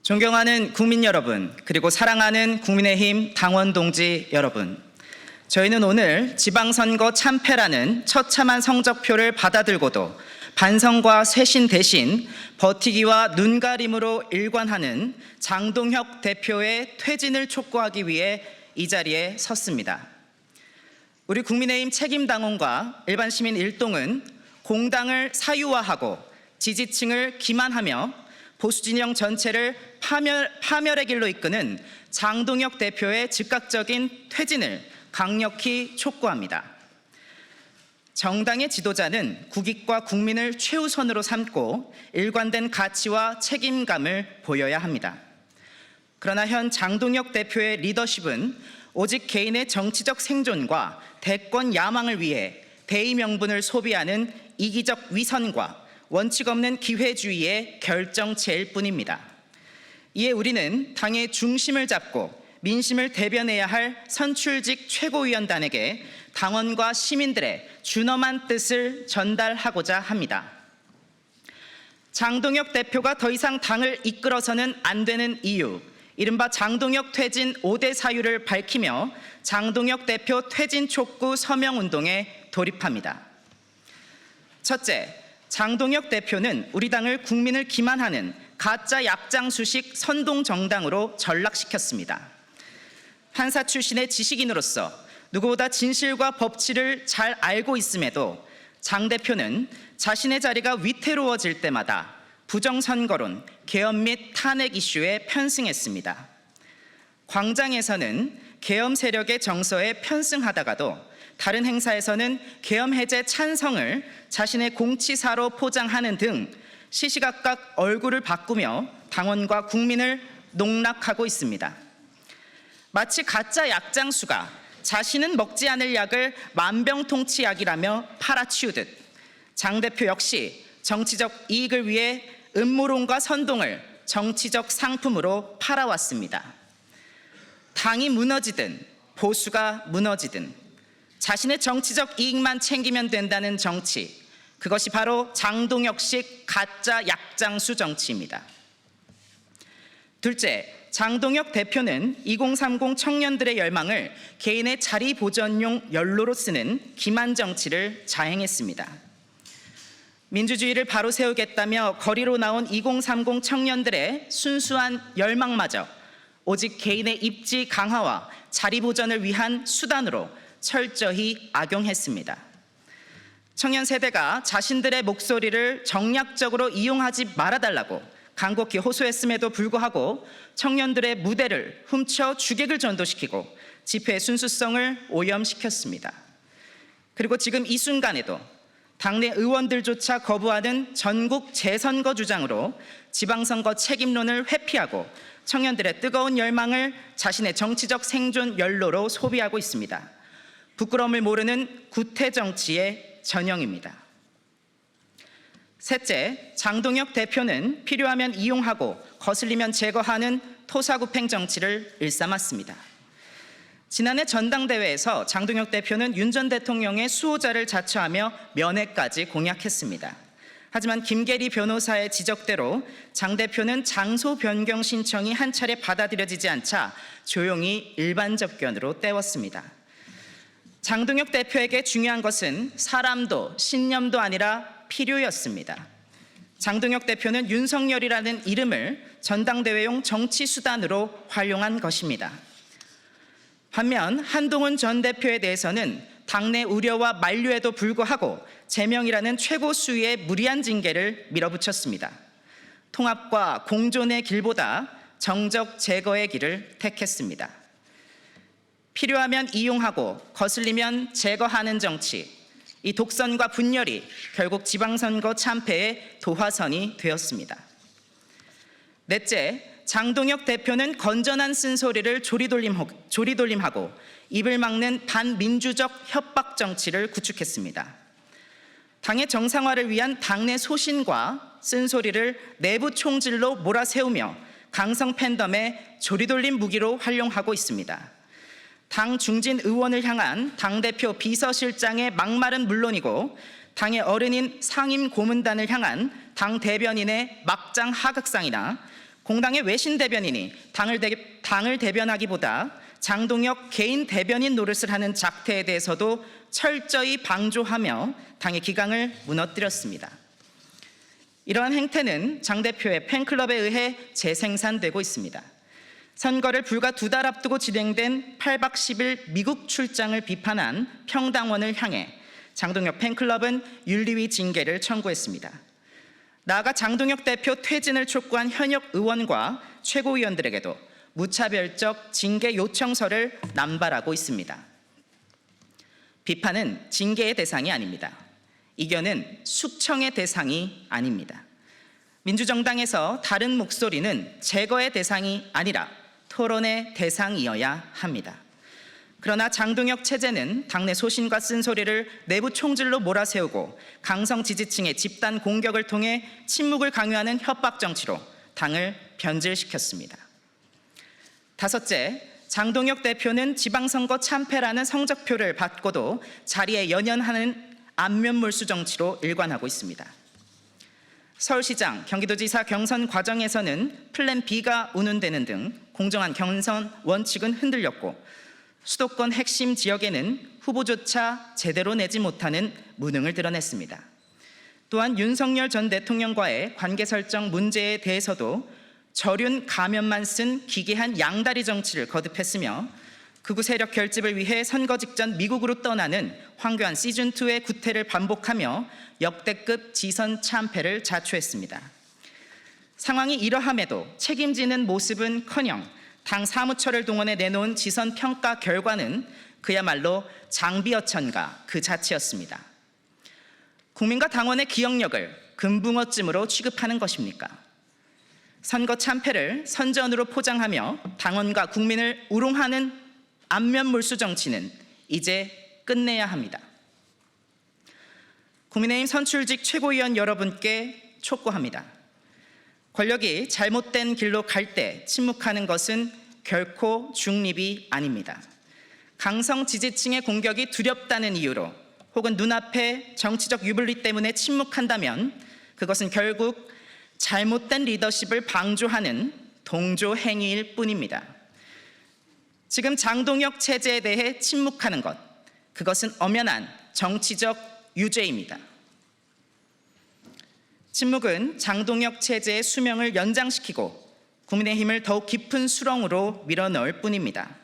존경하는 국민 여러분, 그리고 사랑하는 국민의힘 당원 동지 여러분, 저희는 오늘 지방선거 참패라는 처참한 성적표를 받아들고도 반성과 쇄신 대신 버티기와 눈가림으로 일관하는 장동혁 대표의 퇴진을 촉구하기 위해 이 자리에 섰습니다. 우리 국민의힘 책임당원과 일반 시민 일동은 공당을 사유화하고 지지층을 기만하며 보수진영 전체를 파멸의 길로 이끄는 장동혁 대표의 즉각적인 퇴진을 강력히 촉구합니다. 정당의 지도자는 국익과 국민을 최우선으로 삼고 일관된 가치와 책임감을 보여야 합니다. 그러나 현 장동혁 대표의 리더십은 오직 개인의 정치적 생존과 대권 야망을 위해 대의 명분을 소비하는 이기적 위선과 원칙 없는 기회주의의 결정체일 뿐입니다. 이에 우리는 당의 중심을 잡고 민심을 대변해야 할 선출직 최고위원단에게 당원과 시민들의 준엄한 뜻을 전달하고자 합니다. 장동혁 대표가 더 이상 당을 이끌어서는 안 되는 이유, 이른바 장동혁 퇴진 5대 사유를 밝히며 장동혁 대표 퇴진 촉구 서명운동에 돌입합니다. 첫째, 장동혁 대표는 우리 당을 국민을 기만하는 가짜 약장수식 선동정당으로 전락시켰습니다. 판사 출신의 지식인으로서 누구보다 진실과 법치를 잘 알고 있음에도 장 대표는 자신의 자리가 위태로워질 때마다 부정선거론, 계엄 및 탄핵 이슈에 편승했습니다. 광장에서는 계엄 세력의 정서에 편승하다가도 다른 행사에서는 계엄 해제 찬성을 자신의 공치사로 포장하는 등 시시각각 얼굴을 바꾸며 당원과 국민을 농락하고 있습니다. 마치 가짜 약장수가 자신은 먹지 않을 약을 만병통치약이라며 팔아치우듯 장 대표 역시 정치적 이익을 위해 음모론과 선동을 정치적 상품으로 팔아왔습니다. 당이 무너지든 보수가 무너지든 자신의 정치적 이익만 챙기면 된다는 정치, 그것이 바로 장동혁식 가짜 약장수 정치입니다. 둘째, 장동혁 대표는 2030 청년들의 열망을 개인의 자리 보전용 연로로 쓰는 기만 정치를 자행했습니다. 민주주의를 바로 세우겠다며 거리로 나온 2030 청년들의 순수한 열망마저 오직 개인의 입지 강화와 자리 보전을 위한 수단으로 철저히 악용했습니다. 청년 세대가 자신들의 목소리를 정략적으로 이용하지 말아달라고 간곡히 호소했음에도 불구하고 청년들의 무대를 훔쳐 주객을 전도시키고 집회의 순수성을 오염시켰습니다. 그리고 지금 이 순간에도 당내 의원들조차 거부하는 전국 재선거 주장으로 지방선거 책임론을 회피하고 청년들의 뜨거운 열망을 자신의 정치적 생존 연료로 소비하고 있습니다. 부끄러움을 모르는 구태 정치의 전형입니다. 셋째, 장동혁 대표는 필요하면 이용하고 거슬리면 제거하는 토사구팽 정치를 일삼았습니다. 지난해 전당대회에서 장동혁 대표는 윤 전 대통령의 수호자를 자처하며 면회까지 공약했습니다. 하지만 김계리 변호사의 지적대로 장 대표는 장소 변경 신청이 한 차례 받아들여지지 않자 조용히 일반 접견으로 때웠습니다. 장동혁 대표에게 중요한 것은 사람도 신념도 아니라 필요였습니다. 장동혁 대표는 윤석열이라는 이름을 전당대회용 정치 수단으로 활용한 것입니다. 반면 한동훈 전 대표에 대해서는 당내 우려와 만류에도 불구하고 제명이라는 최고 수위의 무리한 징계를 밀어붙였습니다. 통합과 공존의 길보다 정적 제거의 길을 택했습니다. 필요하면 이용하고 거슬리면 제거하는 정치, 이 독선과 분열이 결국 지방선거 참패의 도화선이 되었습니다. 넷째, 장동혁 대표는 건전한 쓴소리를 조리돌림하고 입을 막는 반민주적 협박 정치를 구축했습니다. 당의 정상화를 위한 당내 소신과 쓴소리를 내부 총질로 몰아세우며 강성 팬덤의 조리돌림 무기로 활용하고 있습니다. 당 중진 의원을 향한 당대표 비서실장의 막말은 물론이고 당의 어른인 상임 고문단을 향한 당 대변인의 막장 하극상이나 공당의 외신 대변인이 당을 대변하기보다 장동혁 개인 대변인 노릇을 하는 작태에 대해서도 철저히 방조하며 당의 기강을 무너뜨렸습니다. 이러한 행태는 장 대표의 팬클럽에 의해 재생산되고 있습니다. 선거를 불과 2달 앞두고 진행된 8박 10일 미국 출장을 비판한 평당원을 향해 장동혁 팬클럽은 윤리위 징계를 청구했습니다. 나아가 장동혁 대표 퇴진을 촉구한 현역 의원과 최고위원들에게도 무차별적 징계 요청서를 남발하고 있습니다. 비판은 징계의 대상이 아닙니다. 이견은 숙청의 대상이 아닙니다. 민주정당에서 다른 목소리는 제거의 대상이 아니라 토론의 대상이어야 합니다. 그러나 장동혁 체제는 당내 소신과 쓴소리를 내부 총질로 몰아세우고 강성 지지층의 집단 공격을 통해 침묵을 강요하는 협박 정치로 당을 변질시켰습니다. 다섯째, 장동혁 대표는 지방선거 참패라는 성적표를 받고도 자리에 연연하는 안면몰수 정치로 일관하고 있습니다. 서울시장, 경기도지사 경선 과정에서는 플랜 B가 운운되는 등 공정한 경선 원칙은 흔들렸고 수도권 핵심 지역에는 후보조차 제대로 내지 못하는 무능을 드러냈습니다. 또한 윤석열 전 대통령과의 관계 설정 문제에 대해서도 저륜 가면만 쓴 기괴한 양다리 정치를 거듭했으며 극우 세력 결집을 위해 선거 직전 미국으로 떠나는 황교안 시즌2의 구태를 반복하며 역대급 지선 참패를 자초했습니다. 상황이 이러함에도 책임지는 모습은커녕 당 사무처를 동원해 내놓은 지선 평가 결과는 그야말로 장비어천가 그 자체였습니다. 국민과 당원의 기억력을 금붕어쯤으로 취급하는 것입니까? 선거 참패를 선전으로 포장하며 당원과 국민을 우롱하는 안면몰수 정치는 이제 끝내야 합니다. 국민의힘 선출직 최고위원 여러분께 촉구합니다. 권력이 잘못된 길로 갈 때 침묵하는 것은 결코 중립이 아닙니다. 강성 지지층의 공격이 두렵다는 이유로 혹은 눈앞의 정치적 유불리 때문에 침묵한다면 그것은 결국 잘못된 리더십을 방조하는 동조 행위일 뿐입니다. 지금 장동혁 체제에 대해 침묵하는 것, 그것은 엄연한 정치적 유죄입니다. 침묵은 장동혁 체제의 수명을 연장시키고 국민의힘을 더욱 깊은 수렁으로 밀어넣을 뿐입니다.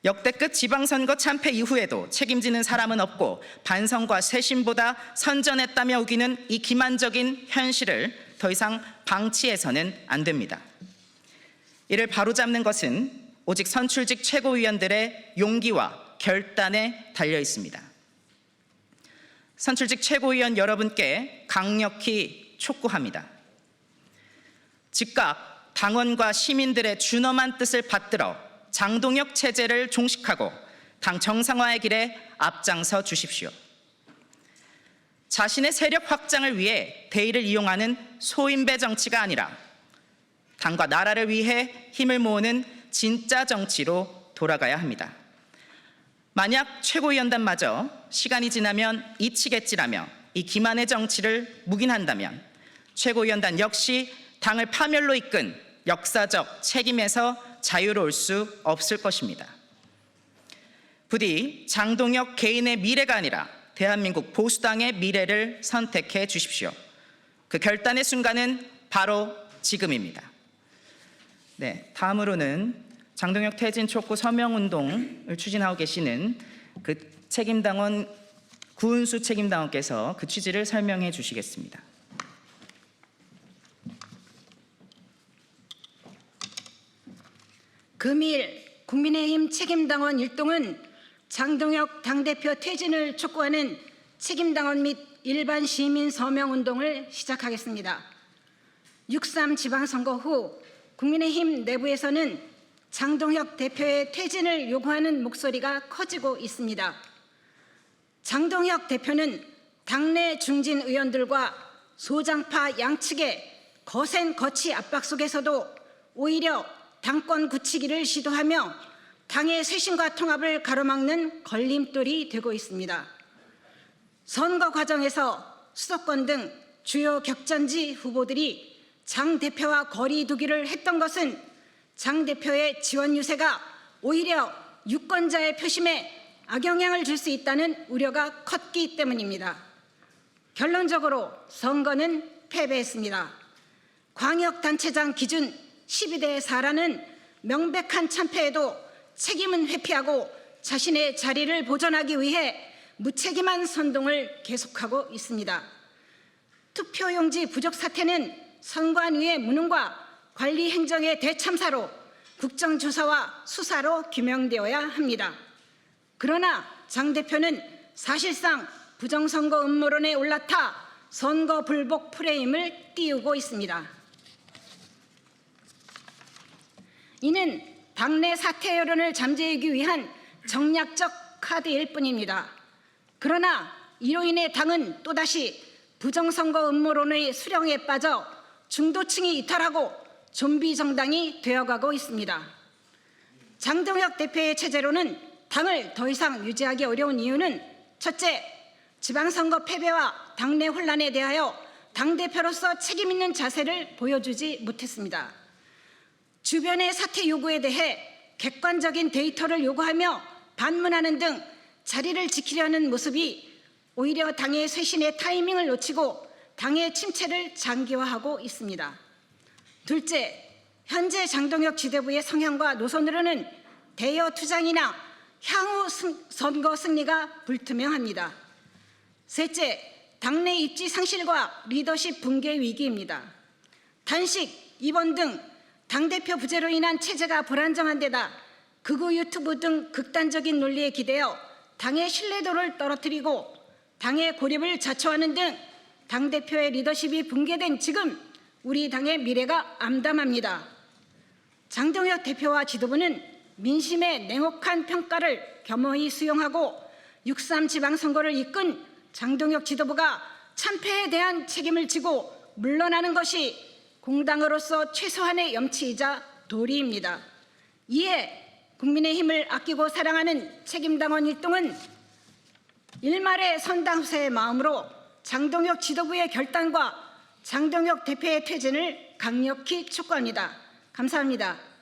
역대급 지방선거 참패 이후에도 책임지는 사람은 없고 반성과 쇄신보다 선전했다며 우기는 이 기만적인 현실을 더 이상 방치해서는 안 됩니다. 이를 바로잡는 것은 오직 선출직 최고위원들의 용기와 결단에 달려 있습니다. 선출직 최고위원 여러분께 강력히 촉구합니다. 즉각 당원과 시민들의 준엄한 뜻을 받들어 장동혁 체제를 종식하고 당 정상화의 길에 앞장서 주십시오. 자신의 세력 확장을 위해 대의를 이용하는 소인배 정치가 아니라 당과 나라를 위해 힘을 모으는 진짜 정치로 돌아가야 합니다. 만약 최고위원단마저 시간이 지나면 잊히겠지라며 이 기만의 정치를 묵인한다면 최고위원단 역시 당을 파멸로 이끈 역사적 책임에서 자유로울 수 없을 것입니다. 부디 장동혁 개인의 미래가 아니라 대한민국 보수당의 미래를 선택해 주십시오. 그 결단의 순간은 바로 지금입니다. 네, 다음으로는 장동혁 퇴진 촉구 서명운동을 추진하고 계시는 그 책임당원 구은수 책임당원께서 그 취지를 설명해 주시겠습니다. 금일 국민의힘 책임당원 일동은 장동혁 당대표 퇴진을 촉구하는 책임당원 및 일반 시민 서명운동을 시작하겠습니다. 6.3 지방선거 후 국민의힘 내부에서는 장동혁 대표의 퇴진을 요구하는 목소리가 커지고 있습니다. 장동혁 대표는 당내 중진 의원들과 소장파 양측의 거센 거취 압박 속에서도 오히려 당권 굳히기를 시도하며 당의 쇄신과 통합을 가로막는 걸림돌이 되고 있습니다. 선거 과정에서 수도권 등 주요 격전지 후보들이 장 대표와 거리 두기를 했던 것은 장 대표의 지원 유세가 오히려 유권자의 표심에 악영향을 줄 수 있다는 우려가 컸기 때문입니다. 결론적으로 선거는 패배했습니다. 광역단체장 기준 12대 4라는 명백한 참패에도 책임은 회피하고 자신의 자리를 보존하기 위해 무책임한 선동을 계속하고 있습니다. 투표용지 부족 사태는 선관위의 무능과 관리 행정의 대참사로 국정조사와 수사로 규명되어야 합니다. 그러나 장 대표는 사실상 부정선거 음모론에 올라타 선거 불복 프레임을 띄우고 있습니다. 이는 당내 사퇴 여론을 잠재우기 위한 정략적 카드일 뿐입니다. 그러나 이로 인해 당은 또다시 부정선거 음모론의 수령에 빠져 중도층이 이탈하고 좀비 정당이 되어가고 있습니다. 장동혁 대표의 체제로는 당을 더 이상 유지하기 어려운 이유는 첫째, 지방선거 패배와 당내 혼란에 대하여 당대표로서 책임있는 자세를 보여주지 못했습니다. 주변의 사퇴 요구에 대해 객관적인 데이터를 요구하며 반문하는 등 자리를 지키려는 모습이 오히려 당의 쇄신의 타이밍을 놓치고 당의 침체를 장기화하고 있습니다. 둘째, 현재 장동혁 지도부의 성향과 노선으로는 대여 투쟁이나 향후 선거 승리가 불투명합니다. 셋째, 당내 입지 상실과 리더십 붕괴 위기입니다. 단식, 입원 등 당대표 부재로 인한 체제가 불안정한 데다 극우 유튜브 등 극단적인 논리에 기대어 당의 신뢰도를 떨어뜨리고 당의 고립을 자초하는 등 당대표의 리더십이 붕괴된 지금 우리 당의 미래가 암담합니다. 장동혁 대표와 지도부는 민심의 냉혹한 평가를 겸허히 수용하고 6.3 지방선거를 이끈 장동혁 지도부가 참패에 대한 책임을 지고 물러나는 것이 공당으로서 최소한의 염치이자 도리입니다. 이에 국민의힘을 아끼고 사랑하는 책임당원 일동은 일말의 선당후사의 마음으로 장동혁 지도부의 결단과 장동혁 대표의 퇴진을 강력히 촉구합니다. 감사합니다.